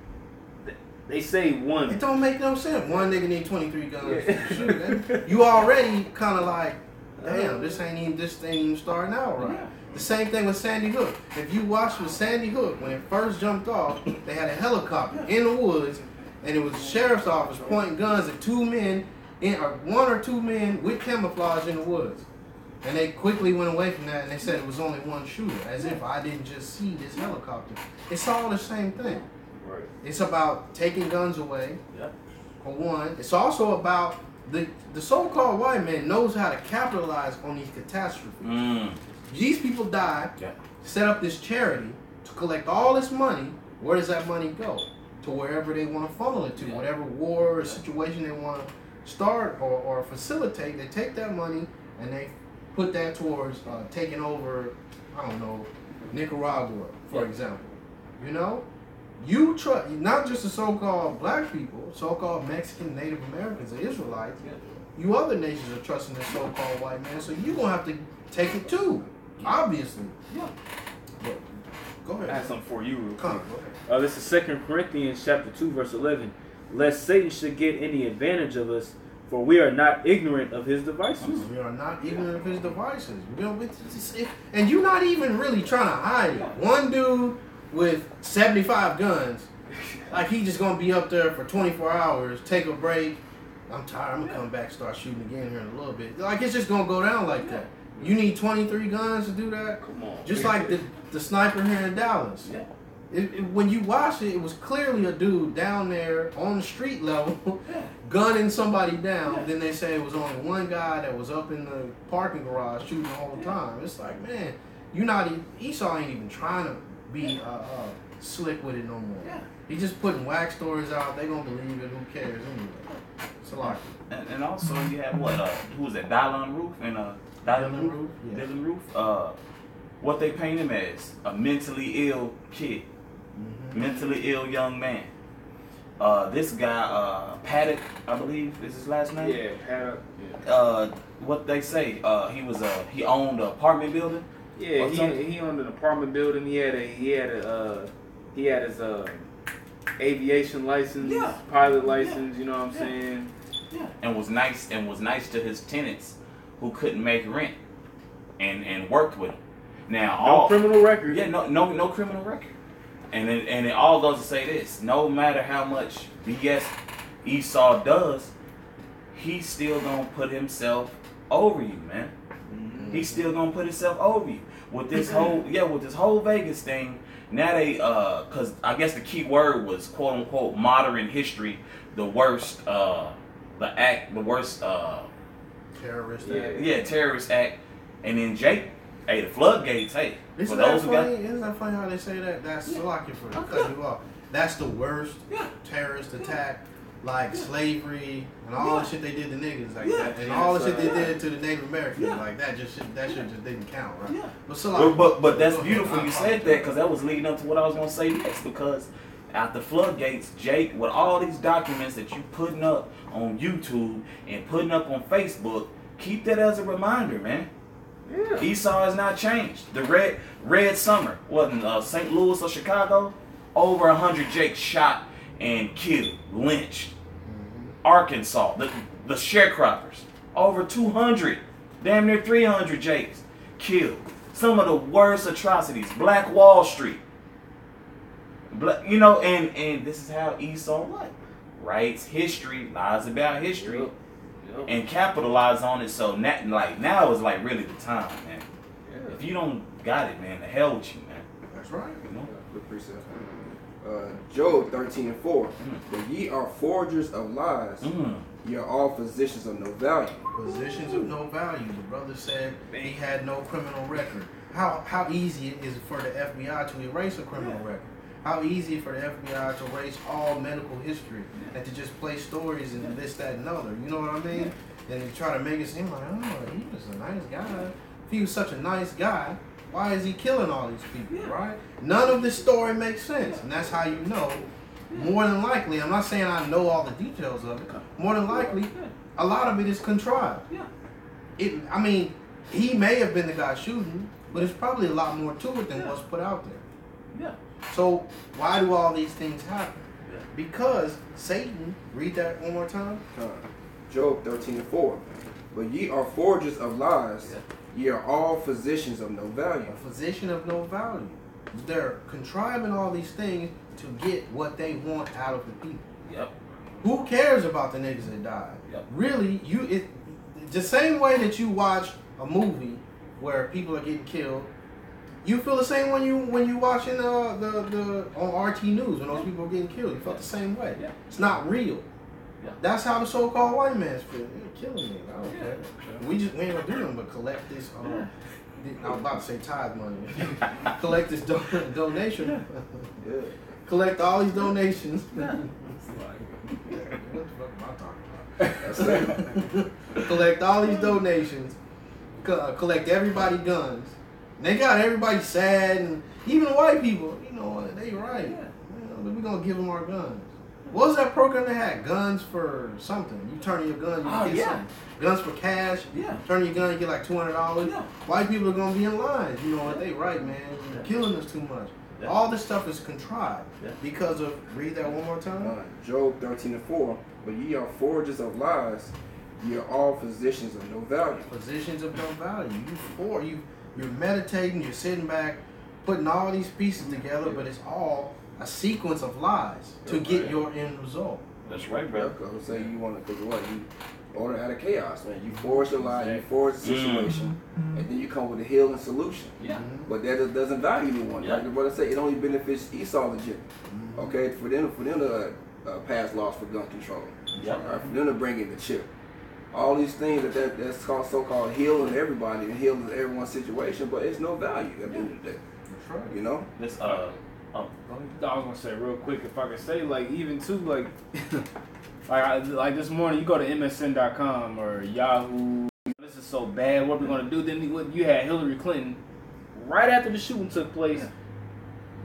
They say one. It don't make no sense. One nigga need 23 guns to shoot. Man. You already kind of like, damn, this ain't even starting out right. Yeah. The same thing with Sandy Hook. If you watch with Sandy Hook, when it first jumped off, they had a helicopter in the woods, and it was the sheriff's office pointing guns at one or two men with camouflage in the woods. And they quickly went away from that, and they said it was only one shooter, as if I didn't just see this helicopter. It's all the same thing. Right. It's about taking guns away, Yeah. for one. It's also about the so-called white man knows how to capitalize on these catastrophes. These people die, set up this charity to collect all this money. Where does that money go? To wherever they want to funnel it to, whatever war or situation they want to start or facilitate. They take that money and they put that towards taking over, I don't know, Nicaragua, for example. You know? You trust, not just the so-called black people, so-called Mexican, Native Americans, the Israelites, you other nations are trusting the so-called white man, so you're going to have to take it too, obviously. Yeah. But, go ahead. I have something for you real Come, quick. go ahead. This is 2 Corinthians chapter 2, verse 11. Lest Satan should get any advantage of us, for we are not ignorant of his devices. We are not ignorant of his devices. And you're not even really trying to hide it. One dude with 75 guns, like he just gonna be up there for 24 hours, take a break. I'm tired, I'm gonna come back, start shooting again here in a little bit. Like it's just gonna go down like that. You need 23 guns to do that? Come on. Just like the sniper here in Dallas. Yeah. When you watch it, it was clearly a dude down there on the street level gunning somebody down. Yeah. Then they say it was only one guy that was up in the parking garage shooting the whole time. It's like, man, Esau ain't even trying to be slick with it no more. Yeah. He just putting whack stories out. They gonna believe it. Who cares anyway? It's a lot. And also you have what? Who was that? Dylan Roof and Dylan Roof? Yeah. Dylan Roof. What they paint him as? A mentally ill kid. Mentally ill young man. This guy, Paddock, I believe is his last name. Yeah, Paddock. What they say? He owned an apartment building. Yeah, he owned an apartment building. He had his aviation license, pilot license. You know what I'm saying? Yeah. And was nice to his tenants who couldn't make rent, and worked with him. Now No criminal record. Yeah, no criminal record. And it all goes to say this: no matter how much BS Esau does, he's still gonna put himself over you, man. He's still gonna put himself over you with this whole Vegas thing. Now they cause I guess the key word was quote unquote modern history, the worst terrorist act. Yeah, terrorist act. And then Jake, the floodgates, Isn't that funny how they say that? That's lucky for cutting you off. That's the worst terrorist attack, like slavery and all the shit they did to niggas like that, and all the shit they did to the Native Americans like that. That shit just didn't count, right? Yeah. But that's beautiful you said that, because that was leading up to what I was gonna say next. Because after floodgates, Jake, with all these documents that you putting up on YouTube and putting up on Facebook, keep that as a reminder, man. Yeah. Esau has not changed. The Red Summer wasn't St. Louis or Chicago. Over 100 Jakes shot and killed, lynched. Arkansas, the sharecroppers, over 200, damn near 300 Jakes killed. Some of the worst atrocities. Black Wall Street. And this is how Esau writes history, lies about history. And capitalize on it. So now is like really the time, man. Yeah. If you don't got it, man, the hell with you, man. That's right. You know? Good precept. Job 13:4. But ye are forgers of lies. Ye are all physicians of no value. Physicians of no value. The brother said he had no criminal record. How easy it is for the FBI to erase a criminal record? How easy for the FBI to erase all medical history and to just play stories and this, that, and other. You know what I mean? And to try to make it seem like, oh, he was a nice guy. If he was such a nice guy, why is he killing all these people, right? None of this story makes sense. And that's how you know, more than likely, I'm not saying I know all the details of it, more than likely, a lot of it is contrived. He may have been the guy shooting, but there's probably a lot more to it than what's put out there. Yeah. So why do all these things happen? Because Satan, read that one more time. Job 13:4. But ye are forgers of lies. Ye are all physicians of no value. A physician of no value. They're contriving all these things to get what they want out of the people. Yep. Who cares about the niggas that died? Yep. Really, the same way that you watch a movie where people are getting killed, you feel the same when you watching the on RT News when those people are getting killed. You felt the same way. Yeah. It's not real. Yeah. That's how the so-called white man's feel. They're killing me. I don't care. We ain't gonna do nothing but collect this. I was about to say tithe money. Collect this donation. Yeah. Collect all these donations. What the fuck am I talking about? Collect all these donations. Collect everybody guns. And they got everybody sad, and even the white people. You know, they right. We're gonna give them our guns. What was that program they had? Guns for something. You turn your gun, you get something. Guns for cash. Yeah. Turn your gun, you get like $200. Yeah. White people are gonna be in line. You know what? They right, man. You're killing us too much. Yeah. All this stuff is contrived Yeah. because of. Read that one more time. Job 13:4. But ye are forgers of lies. Ye are all physicians of no value. Positions of no value. You're meditating. You're sitting back, putting all these pieces together, but it's all a sequence of lies to get your end result. That's right, bro. Because say you want to, because what you order out of chaos, man. You forge the lie, you forge the situation, and then you come with a healing solution. Yeah. But that doesn't value anyone. Yeah. Like the brother said, it only benefits Esau legit. Okay, for them to pass laws for gun control. Yeah. All right, for them to bring in the chip. All these things that's called so-called healing everybody and healing everyone's situation, but it's no value at the end of the day. That's right. You know? This No, I was gonna say real quick, if I could say, like, even too, like, like this morning, you go to MSN.com or Yahoo. This is so bad. What are we gonna do? Then you had Hillary Clinton right after the shooting took place.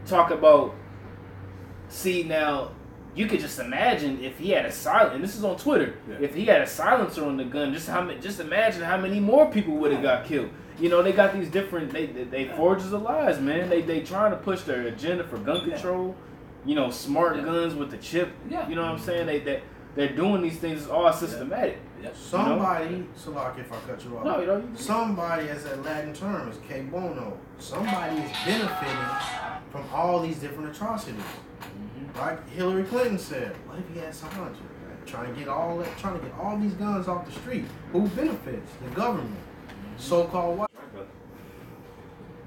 Talk about. See now, you could just imagine if he had a silence. And this is on Twitter. Yeah. If he had a silencer on the gun, just imagine how many more people would have got killed. You know, they got these different, they forges of lies, man. They trying to push their agenda for gun control. You know, smart guns with the chip. Yeah. You know what I'm saying? They're doing these things. It's all systematic. Somebody, Salaki, if I cut you off. No, you know. Somebody, as that Latin term is que bono. Somebody is benefiting from all these different atrocities. Like Hillary Clinton said, what if he had silencer? Trying to get all these guns off the street. Who benefits? The government. So-called white.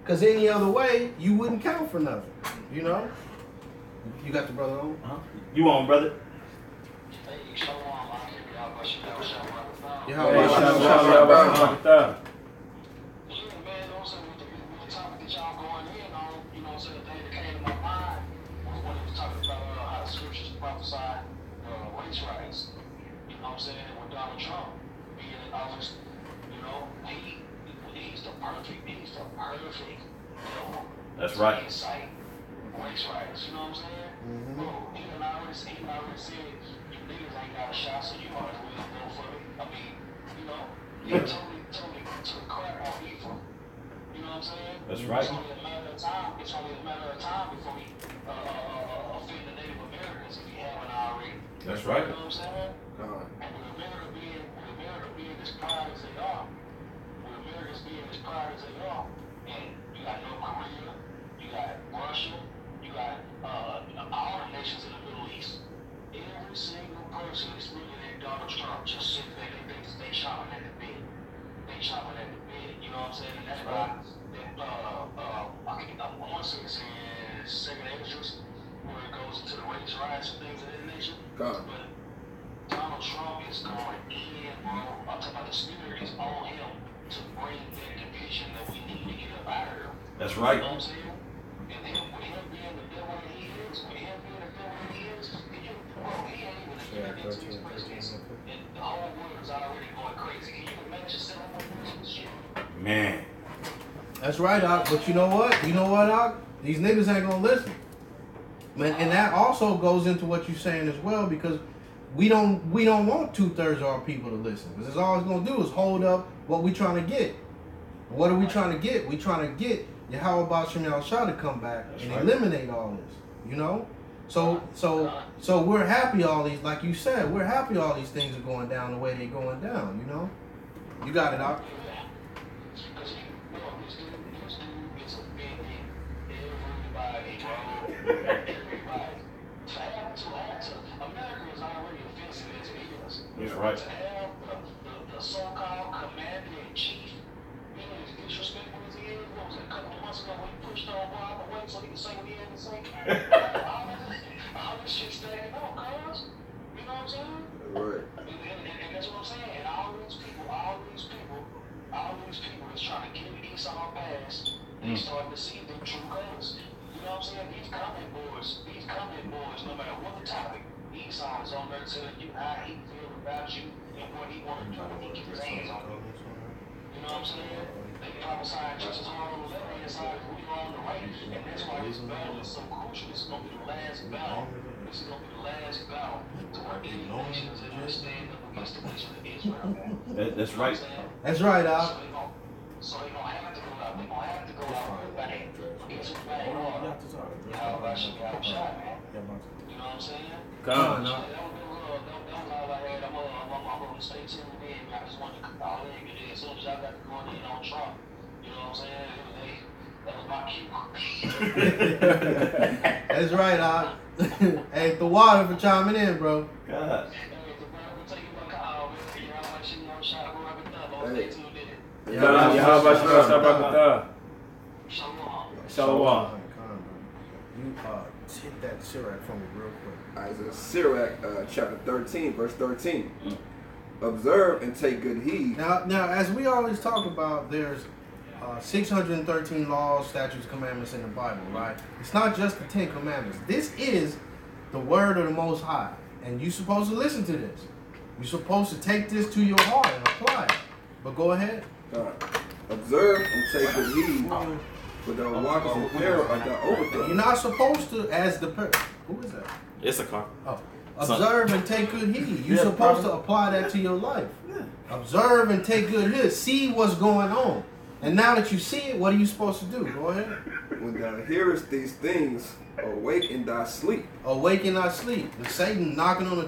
Because any other way, you wouldn't count for nothing. You know? You got the brother on? You on, brother? Yeah, Hey, shout out. Race riots. You know what I'm saying? With Donald Trump being in office, you know, he's the perfect, you know, That's right. incite race riots. You know what I'm saying? Bro, he already said, you niggas ain't got a shot, so you might as well vote for me. I mean, you know, he totally took crap off evil. You know what I'm saying? That's right. It's only a matter of time before we offend the Native Americans if he haven't already. That's right. You know what I'm saying? And with America being as proud as they are, and you got North Korea, you got Russia, you got all the nations in the Middle East. Every single person is looking at Donald Trump just sitting there, they chopping at the bit. You know what I'm saying? And that's why I want to say it's in Second Esdras, where it goes into the race riots and things of that nature. But Donald Trump is going in, bro. I'm talking about the spirit is on him to bring that division that we need to get up out of here. That's right. You know what I'm saying? And with him being the devil that he is, bro, he ain't even a year into his presidency, and the whole world is already going crazy. Can you imagine selling this shit? Man. That's right, Doc. But you know what? Doc? These niggas ain't gonna listen. Man, and that also goes into what you're saying as well, because we don't want 2/3 of our people to listen. Because all it's gonna do is hold up what we trying to get. What are we trying to get? We trying to get Yahweh Ba'Shem Yahushua to come back and eliminate all this. You know? So we're happy all these, like you said, we're happy all these things are going down the way they're going down, you know? You got it, Doc. Because this dude is offending everybody, bro. Everybody. America is already offensive as it is. That's right. To have the so-called commander-in-chief being as disrespectful as he is, what was it, a couple of months ago when he pushed on Bob out the way so he could say what he had to say? all this shit stacking up, cuz. You know what I'm saying? Right. And that's what I'm saying. And all these people is trying to get Esau past. They starting to see their true colors. You know what I'm saying? These comment boards, no matter what the topic, Esau is on there telling you how he feels about you and what he want to do when he gets his hands on you. You know what I'm saying? They prophesying just as hard on the left hand side as we are on the right. And that's why this battle is so crucial. This is going to be the last battle. This is going to be the last battle to where any nation is ever stand up against the nation of Israel, man. That's right. That's right, Doc. So they gonna have to go out. They gonna have to go out with a bang. It's a bang hard. How about you got a shot, man? You know what I'm saying? Come on, no. That was all I had. I'm gonna stay tuned in. I just wanted to call in because as soon as y'all got to going in on Trump, you know what I'm saying? That was my cue. That's right, Doc. Hey, the water for chiming in, bro. God. Shalom. You hit that Sirach for me real quick. Isaiah Sirach, chapter 13, verse 13. Observe and take good heed. Now, as we always talk about, there's 613 laws, statutes, commandments in the Bible, right? It's not just the 10 commandments. This is the word of the Most High, and you're supposed to listen to this. You're supposed to take this to your heart and apply it. But go ahead. Observe and take good heed, for thou walkest in error of thy overthrow. You're not supposed to, as the who is that? It's a car. Oh, observe and take good heed. You're supposed to apply that to your life. Observe and take good heed. See what's going on. And now that you see it, what are you supposed to do? Go ahead. When thou hearest these things, awake in thy sleep. Awake in thy sleep. With Satan knocking on the